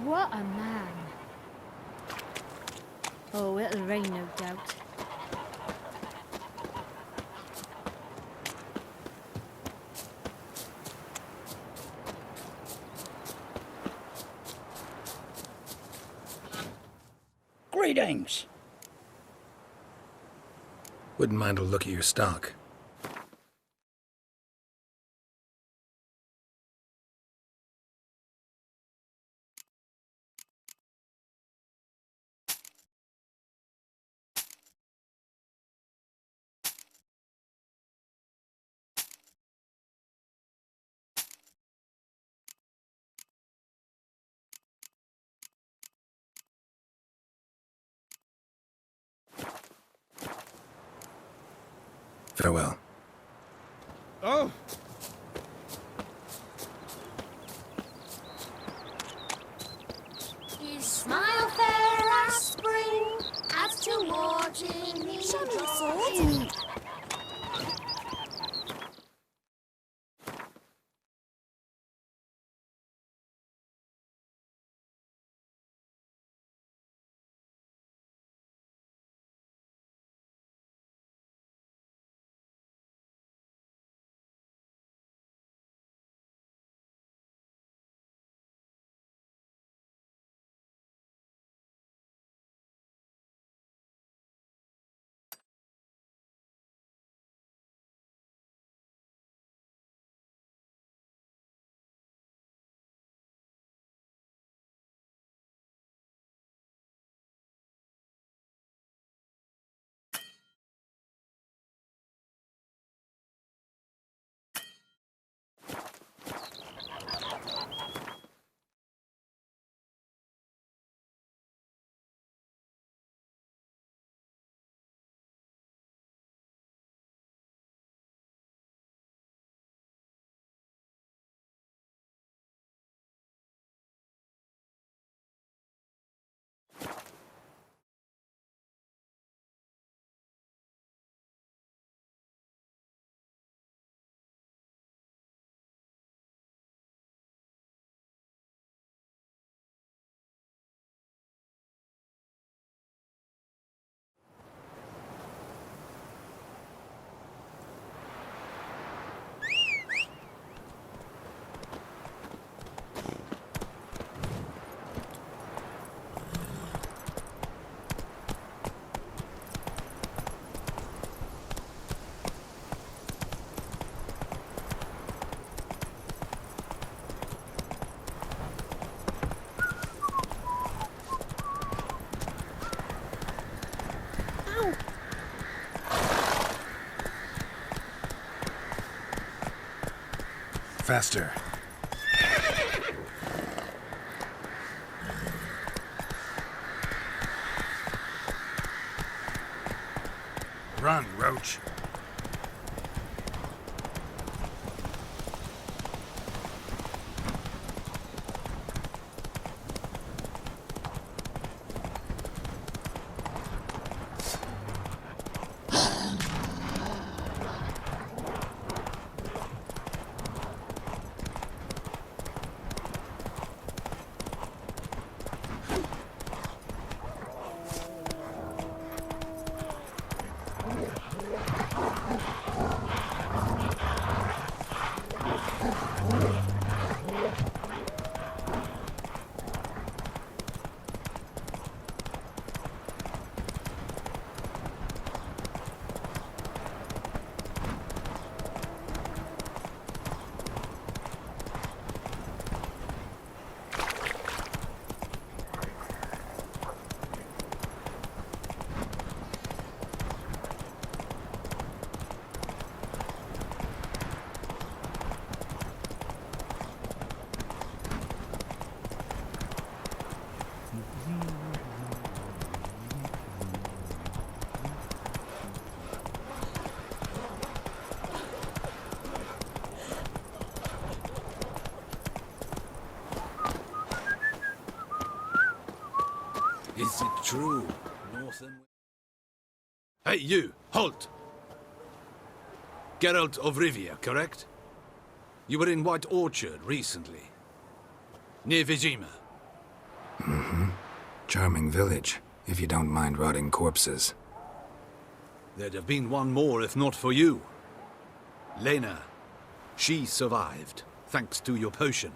What a man. Oh, it'll rain, no doubt. Greetings. Wouldn't mind a look at your stock. Farewell. Oh! His smile fair as spring, as towards him he Show me the draws. sword. Faster. Run, Roach. Is it true? Northern... Hey, you! Halt! Geralt of Rivia, correct? You were in White Orchard recently. Near Vizima. Charming village, if you don't mind rotting corpses. There'd have been one more if not for you. Lena. She survived, thanks to your potion.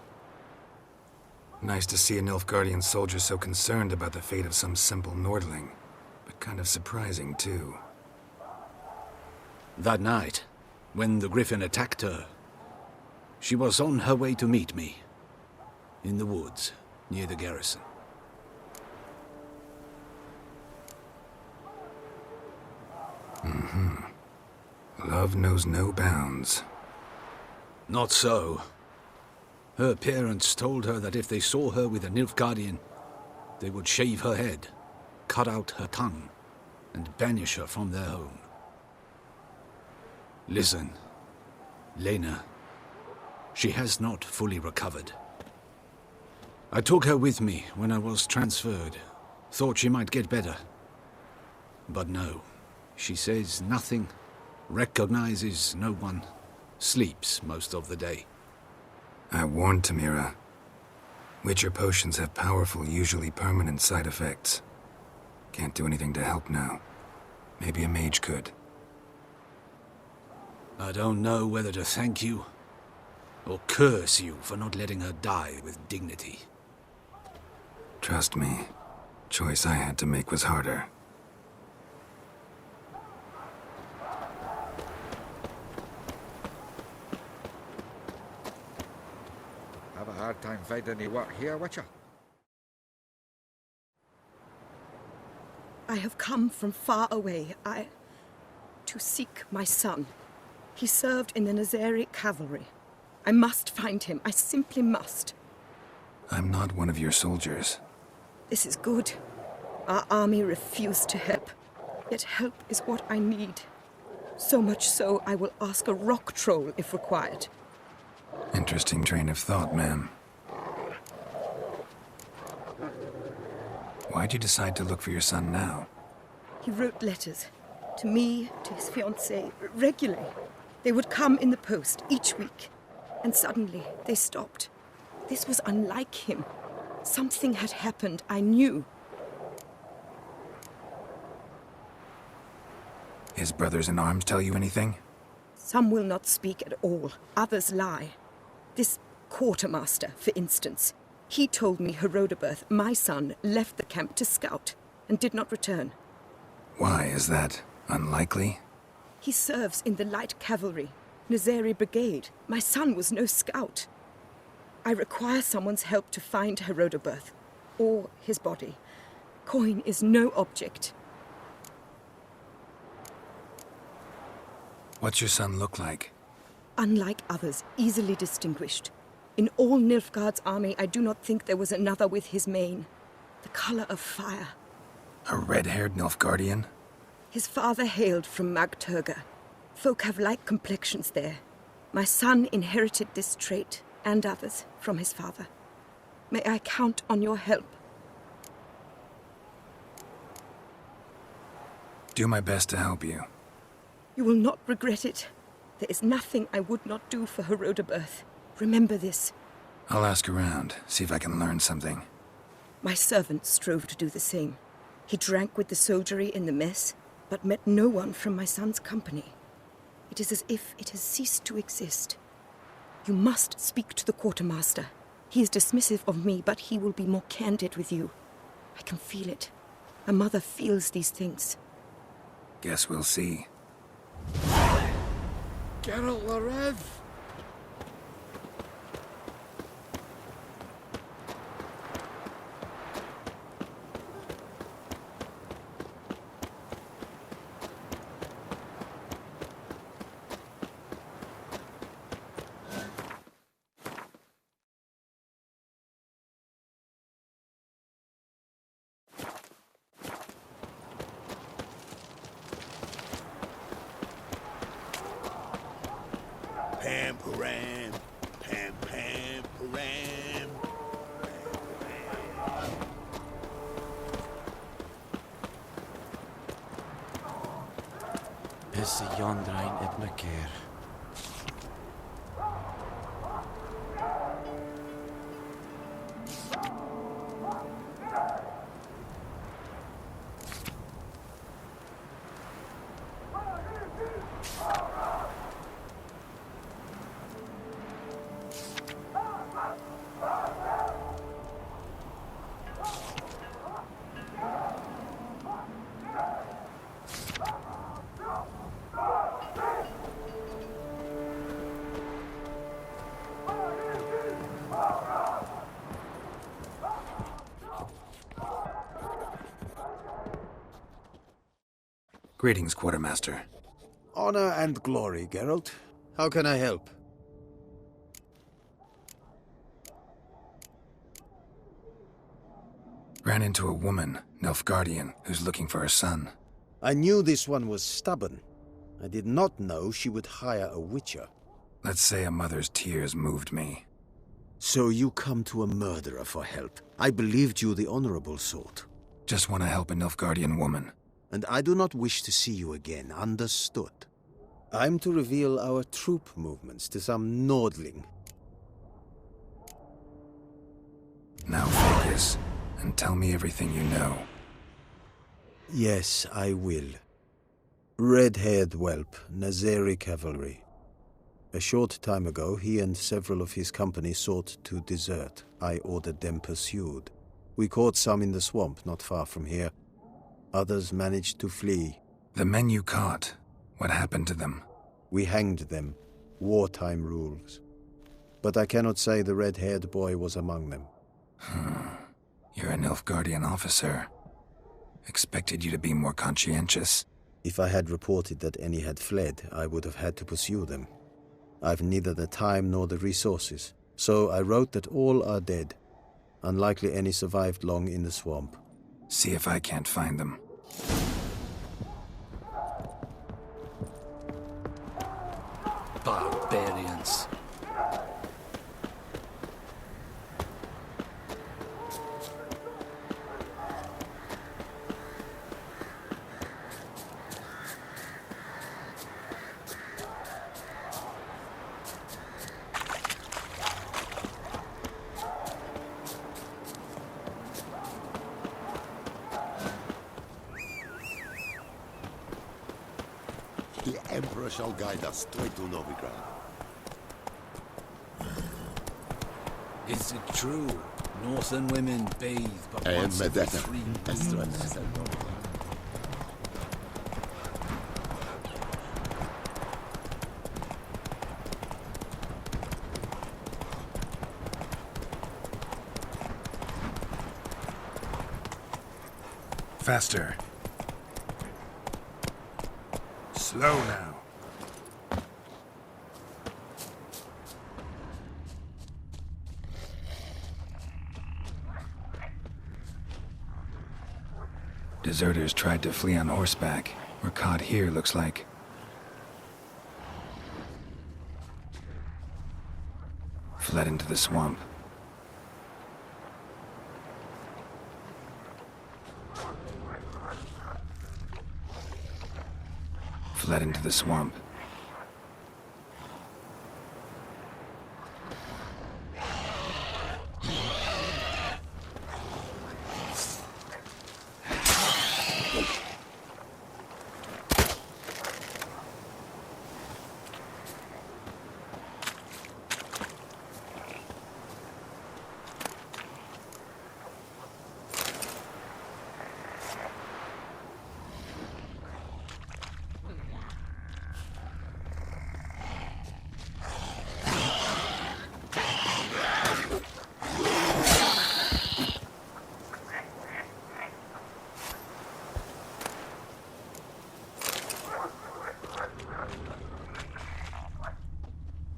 Nice to see a Nilfgaardian soldier so concerned about the fate of some simple Nordling. But kind of surprising, too. That night, when the Griffin attacked her, she was on her way to meet me. In the woods, near the garrison. Love knows no bounds. Not so. Her parents told her that if they saw her with a Nilfgaardian, they would shave her head, cut out her tongue, and banish her from their home. Listen, Lena, she has not fully recovered. I took her with me when I was transferred. Thought she might get better. But no, she says nothing, recognizes no one, sleeps most of the day. I warned Tamira. Witcher potions have powerful, usually permanent side effects. Can't do anything to help now. Maybe a mage could. I don't know whether to thank you or curse you for not letting her die with dignity. Trust me, choice I had to make was harder. Have a hard time finding any work here, Witcher? I have come from far away. To seek my son. He served in the Nazari cavalry. I must find him. I simply must. I'm not one of your soldiers. This is good. Our army refused to help. Yet help is what I need. So much so, I will ask a rock troll if required. Interesting train of thought, ma'am. Why'd you decide to look for your son now? He wrote letters. To me, to his fiancée, regularly. They would come in the post each week. And suddenly, they stopped. This was unlike him. Something had happened, I knew. His brothers in arms tell you anything? Some will not speak at all. Others lie. This quartermaster, for instance. He told me Herodoberth, my son, left the camp to scout and did not return. Why is that? Unlikely? He serves in the light cavalry, Nazari brigade. My son was no scout. I require someone's help to find Herodoberth, or his body. Coin is no object. What's your son look like? Unlike others, easily distinguished. In all Nilfgaard's army, I do not think there was another with his mane. The color of fire. A red-haired Nilfgaardian? His father hailed from Magturga. Folk have like complexions there. My son inherited this trait, and others, from his father. May I count on your help? Do my best to help you. You will not regret it. There is nothing I would not do for Herodoberth. Remember this. I'll ask around, see if I can learn something. My servant strove to do the same. He drank with the soldiery in the mess, but met no one from my son's company. It is as if it has ceased to exist. You must speak to the quartermaster. He is dismissive of me, but he will be more candid with you. I can feel it. A mother feels these things. Guess we'll see. Geralt the Rev! Pam param, pam pam param. Is Jondrain ibn Keir. Greetings, Quartermaster. Honor and glory, Geralt. How can I help? Ran into a woman, Nilfgaardian, who's looking for her son. I knew this one was stubborn. I did not know she would hire a witcher. Let's say a mother's tears moved me. So you come to a murderer for help. I believed you the honorable sort. Just want to help a Nilfgaardian woman. And I do not wish to see you again, understood? I'm to reveal our troop movements to some Nordling. Now focus, and tell me everything you know. Yes, I will. Red-haired whelp, Nazeri cavalry. A short time ago, he and several of his company sought to desert. I ordered them pursued. We caught some in the swamp not far from here. Others managed to flee. The men you caught, what happened to them? We hanged them. Wartime rules. But I cannot say the red-haired boy was among them. You're a Nilfgaardian officer. Expected you to be more conscientious. If I had reported that any had fled, I would have had to pursue them. I've neither the time nor the resources, so I wrote that all are dead. Unlikely any survived long in the swamp. See if I can't find them. Barbarians. The Emperor shall guide us straight to Novigrad. Is it true? Northern women bathe but And once every Medetta. 3 Estra moons. Nesel Novigrad. Faster. Slow now. Deserters tried to flee on horseback. Were caught here, looks like. Fled into the swamp. Fled into the swamp.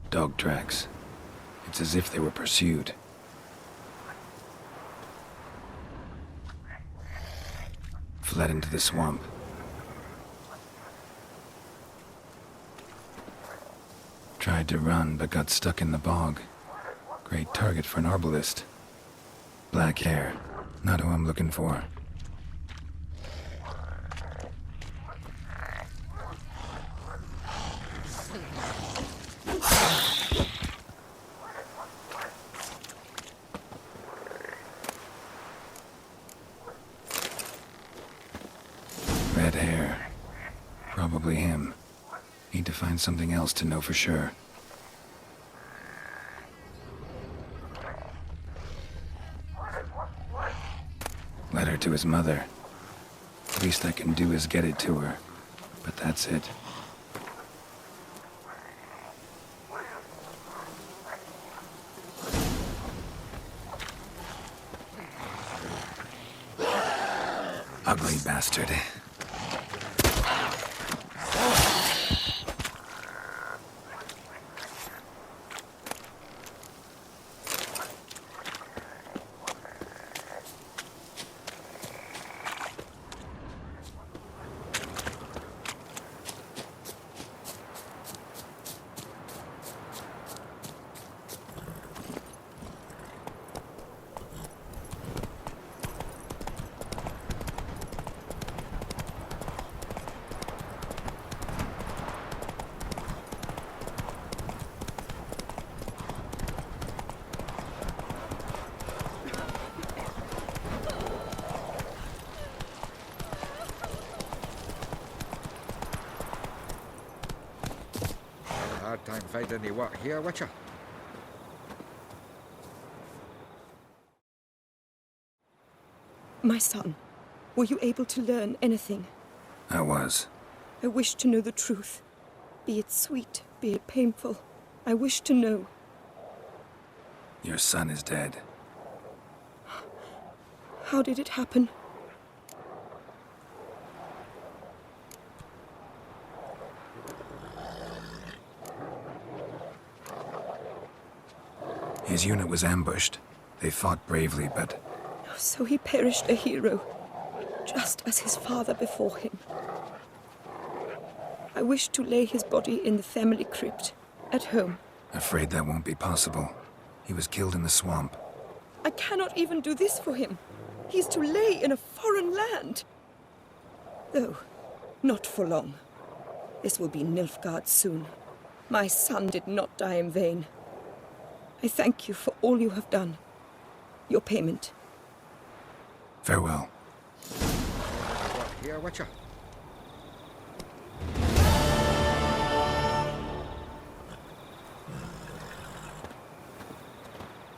Dog tracks. It's as if they were pursued. Fled into the swamp. Tried to run, but got stuck in the bog. Great target for an arbalist. Black hair. Not who I'm looking for. Red hair. Probably him. Need to find something else to know for sure. Letter to his mother. Least I can do is get it to her. But that's it. Ugly bastard. Hard time finding any work here, Witcher. My son, were you able to learn anything? I was. I wish to know the truth. Be it sweet, be it painful. I wish to know. Your son is dead. How did it happen? His unit was ambushed. They fought bravely, but So he perished a hero, just as his father before him. I wish to lay his body in the family crypt, at home. afraid that won't be possible. He was killed in the swamp. I cannot even do this for him. He's to lay in a foreign land. Though, not for long. This will be Nilfgaard soon. My son did not die in vain. I thank you for all you have done. Your payment. Farewell. Work here, Witcher.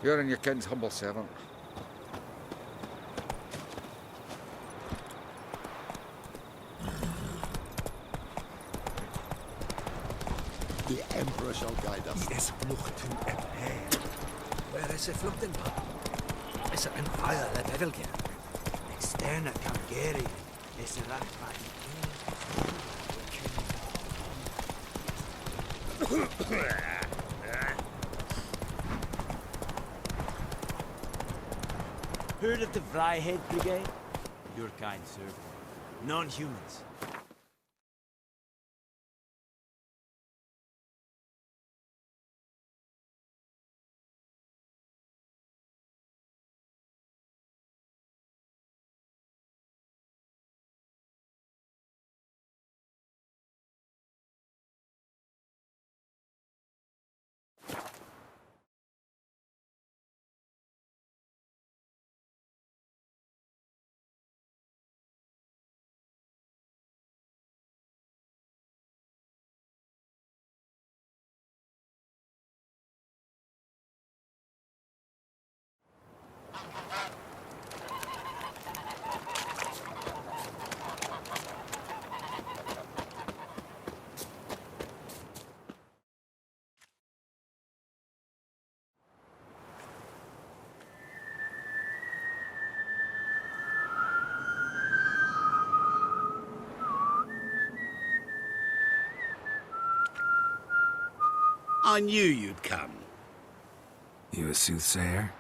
You're and your king's humble servant. The Emperor shall guide us. Is vlucht u het heer? Waar is de vluchten van? Is er een fire dat hij wil gaan? Externe Calgary is er racht van. Heard of the Vryhead Brigade? Your kind servant. Non-humans. I knew you'd come. You a soothsayer?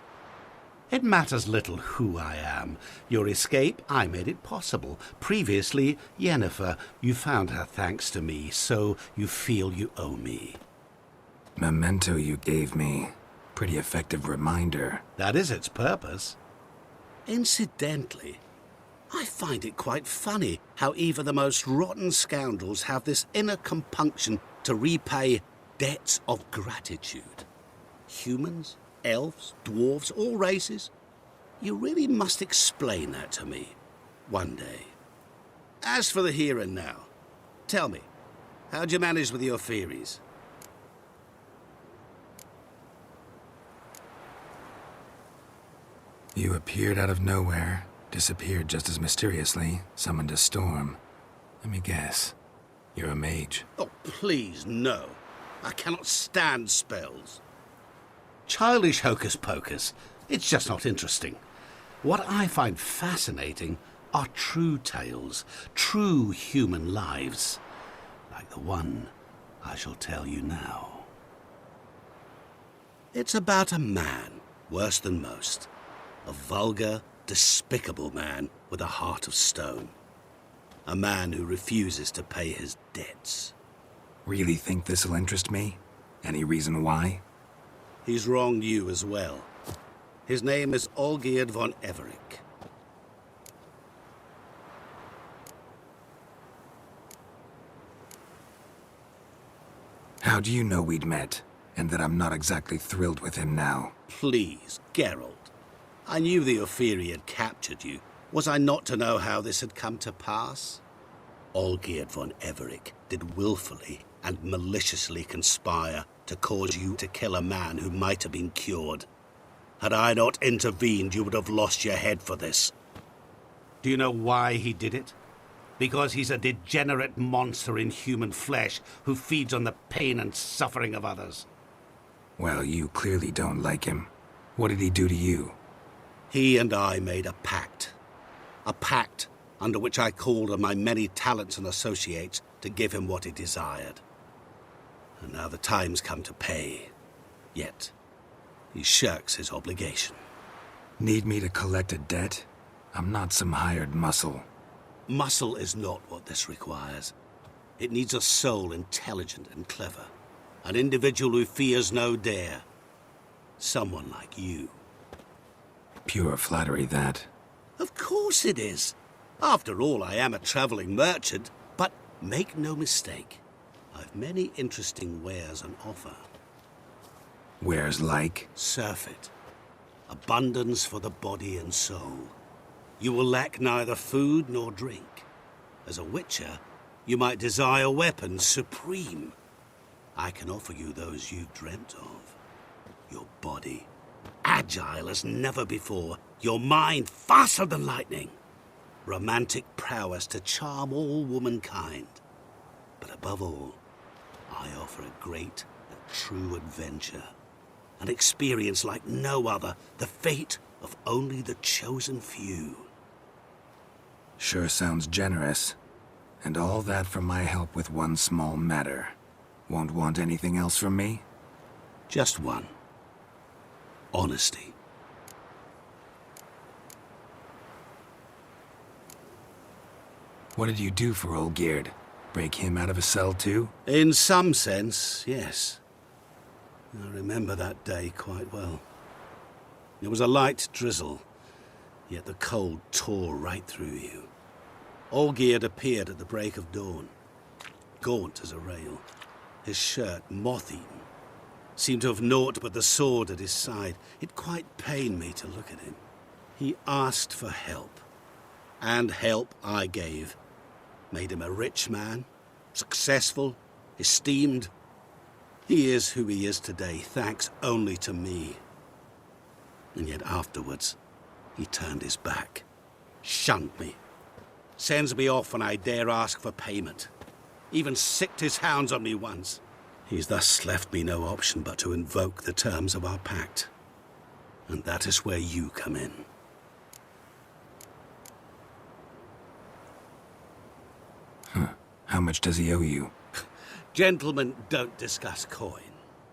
It matters little who I am. Your escape, I made it possible. Previously, Yennefer, you found her thanks to me, so you feel you owe me. Memento you gave me. Pretty effective reminder. That is its purpose. Incidentally, I find it quite funny how even the most rotten scoundrels have this inner compunction to repay debts of gratitude. Humans, elves, dwarves, all races. You really must explain that to me one day. As for the here and now, tell me, how'd you manage with your theories? You appeared out of nowhere, Disappeared just as mysteriously, summoned a storm. Let me guess. You're a mage. Oh, please, no. I cannot stand spells. Childish hocus pocus. It's just not interesting. What I find fascinating are true tales, true human lives, like the one I shall tell you now. It's about a man, worse than most. A vulgar, despicable man with a heart of stone. A man who refuses to pay his debts. Really think this'll interest me? Any reason why? He's wronged you as well. His name is Olgierd von Everec. How do you know we'd met, and that I'm not exactly thrilled with him now? Please, Geralt. I knew the Ophiri had captured you. Was I not to know how this had come to pass? Olgierd von Everec did willfully and maliciously conspire to cause you to kill a man who might have been cured. Had I not intervened, you would have lost your head for this. Do you know why he did it? Because he's a degenerate monster in human flesh who feeds on the pain and suffering of others. Well, you clearly don't like him. What did he do to you? He and I made a pact. A pact under which I called on my many talents and associates to give him what he desired. And now the time's come to pay. Yet, he shirks his obligation. Need me to collect a debt? I'm not some hired muscle. Muscle is not what this requires. It needs a soul intelligent and clever. An individual who fears no dare. Someone like you. Pure flattery, that. Of course it is. After all, I am a traveling merchant. But make no mistake, I've many interesting wares on offer. Wares like? Surfeit. Abundance for the body and soul. You will lack neither food nor drink. As a witcher, you might desire weapons supreme. I can offer you those you've dreamt of. Your body, agile as never before. Your mind, faster than lightning. Romantic prowess to charm all womankind. But above all, I offer a great and true adventure. An experience like no other, the fate of only the chosen few. Sure sounds generous. And all that for my help with one small matter. Won't want anything else from me? Just one. Honesty. What did you do for Olgierd? Break him out of a cell too? In some sense, yes. I remember that day quite well. It was a light drizzle, yet the cold tore right through you. Olgierd appeared at the break of dawn, gaunt as a rail, his shirt moth-eaten. Seemed to have naught but the sword at his side. It quite pained me to look at him. He asked for help, and help I gave. Made him a rich man, successful, esteemed. He is who he is today, thanks only to me. And yet afterwards, he turned his back, shunned me, sends me off when I dare ask for payment. Even sicked his hounds on me once. He's thus left me no option but to invoke the terms of our pact. And that is where you come in. Huh. How much does he owe you? Gentlemen don't discuss coin.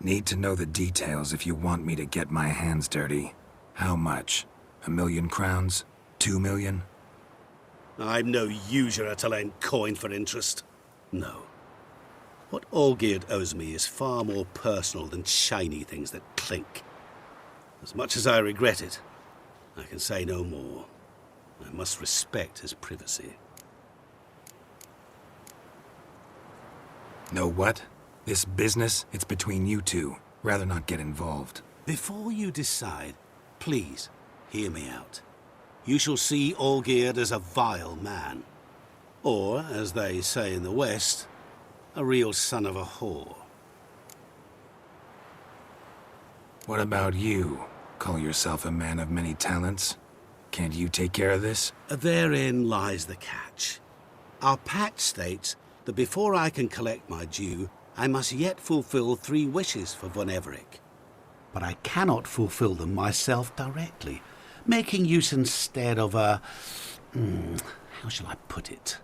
Need to know the details if you want me to get my hands dirty. How much? 1,000,000 crowns? 2 million? I'm no usurer to lend coin for interest. No. What Olgierd owes me is far more personal than shiny things that clink. As much as I regret it, I can say no more. I must respect his privacy. Know what? This business, it's between you two. Rather not get involved. Before you decide, please hear me out. You shall see Olgierd as a vile man. Or, as they say in the West, a real son of a whore. What about you? Call yourself a man of many talents? Can't you take care of this? Therein lies the catch. Our pact states that before I can collect my due, I must yet fulfill 3 wishes for Von Everec. But I cannot fulfill them myself directly, making use instead of a... how shall I put it?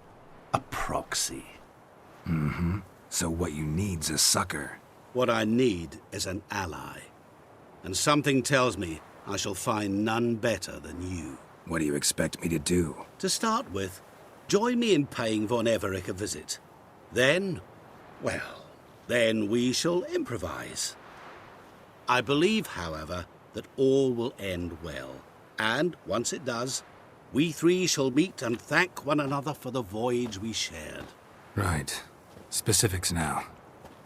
A proxy. Mm-hmm. So what you need's a sucker. What I need is an ally. And something tells me I shall find none better than you. What do you expect me to do? To start with, join me in paying Von Everec a visit. Then, well, then we shall improvise. I believe, however, that all will end well. And, once it does, we 3 shall meet and thank one another for the voyage we shared. Right. Specifics now.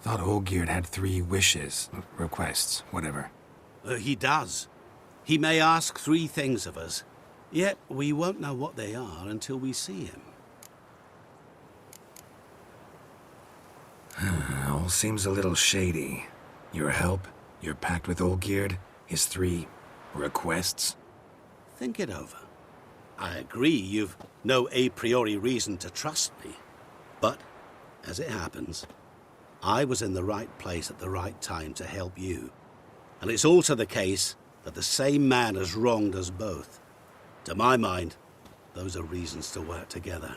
Thought Olgierd had 3 wishes, requests, whatever. He does. He may ask 3 things of us, yet we won't know what they are until we see him. All seems a little shady. Your help, your pact with Olgierd, his 3 requests. Think it over. I agree you've no a priori reason to trust me. But, as it happens, I was in the right place at the right time to help you. And it's also the case that the same man has wronged us both. To my mind, those are reasons to work together.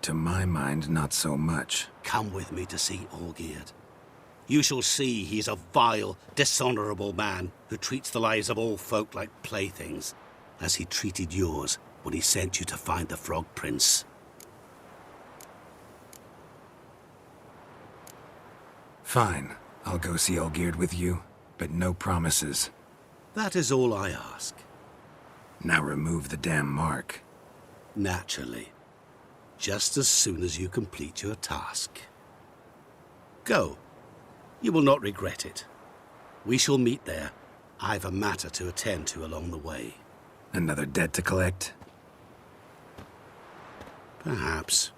To my mind, not so much. Come with me to see Olgierd. You shall see he's a vile, dishonorable man who treats the lives of all folk like playthings, as he treated yours when he sent you to find the Frog Prince. Fine. I'll go see Olgierd with you, but no promises. That is all I ask. Now remove the damn mark. Naturally. Just as soon as you complete your task. Go. You will not regret it. We shall meet there. I've a matter to attend to along the way. Another debt to collect? Perhaps.